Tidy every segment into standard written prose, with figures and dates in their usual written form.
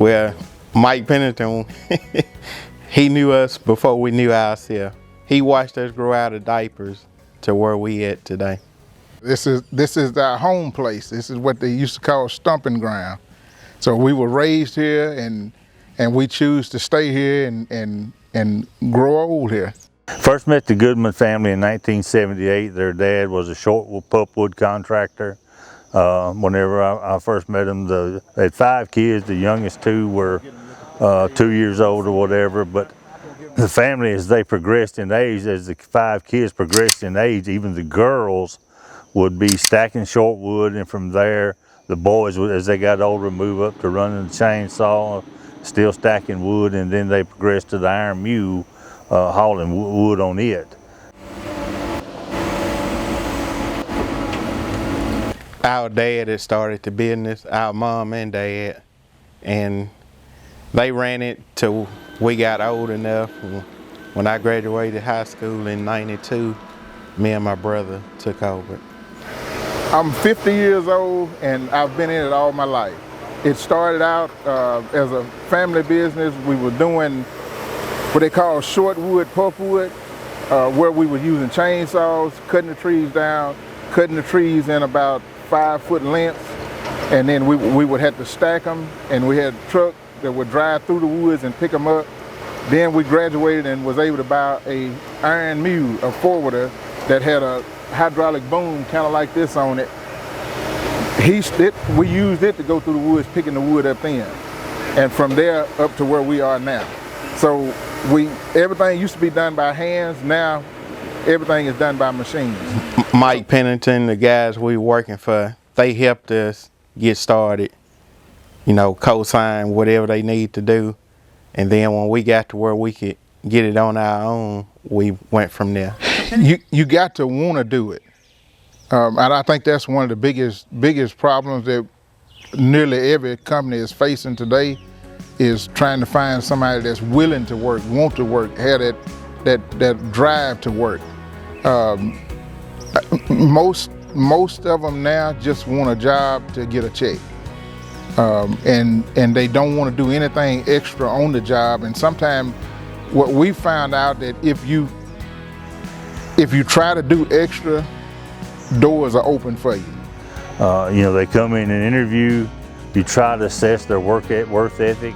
Well, Mike Pennington, he knew us before we knew ourselves. He watched us grow out of diapers to where we at today. This is our home place. This is what they used to call stomping ground. So we were raised here, and we choose to stay here and grow old here. First met the Goodman family in 1978. Their dad was a short pulpwood contractor. Whenever I first met them, they had 5 kids. The youngest 2 were 2 years old or whatever. But the family, as they progressed in age, as the 5 kids progressed in age, even the girls would be stacking short wood, and from there, the boys, as they got older, move up to running the chainsaw, still stacking wood, and then they progressed to the iron mule, hauling wood on it. Our dad had started the business, our mom and dad, and they ran it till we got old enough. When I graduated high school in '92, me and my brother took over. I'm 50 years old, and I've been in it all my life. It started out as a family business. We were doing what they call short wood, pulpwood, where we were using chainsaws, cutting the trees down, cutting the trees in about 5-foot lengths, and then we would have to stack them, and we had a truck that would drive through the woods and pick them up. Then we graduated and was able to buy a iron mule, a forwarder, that had a hydraulic boom kind of like this on it. We used it to go through the woods picking the wood up in, and from there up to where we are now. So everything used to be done by hands. Now everything is done by machines. Mike Pennington, the guys we were working for, they helped us get started, you know, co-sign whatever they need to do, and then when we got to where we could get it on our own, we went from there. You got to want to do it, and I think that's one of the biggest problems that nearly every company is facing today, is trying to find somebody that's willing to work, want to work, have that drive to work. Most of them now just want a job to get a check, and they don't want to do anything extra on the job. And sometimes what we found out that if you try to do extra, doors are open for you. You know, they come in and interview. You try to assess their work ethic,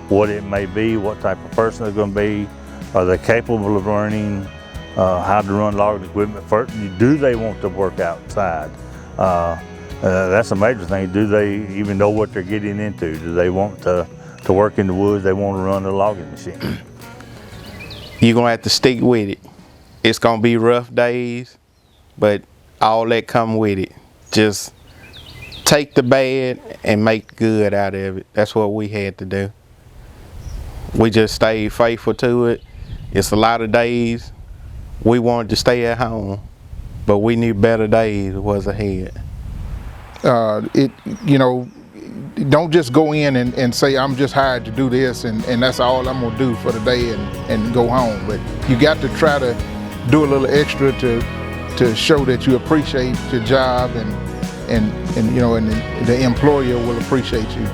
what it may be, what type of person they're going to be. Are they capable of learning how to run logging equipment? First, do they want to work outside? That's a major thing. Do they even know what they're getting into? Do they want to work in the woods? They want to run a logging machine? You're going to have to stick with it. It's going to be rough days, but all that come with it. Just take the bad and make good out of it. That's what we had to do. We just stayed faithful to it. It's a lot of days we wanted to stay at home, but we knew better days was ahead. You know, don't just go in and say, I'm just hired to do this and that's all I'm gonna do for the day and go home. But you got to try to do a little extra to show that you appreciate your job, and you know, and the employer will appreciate you.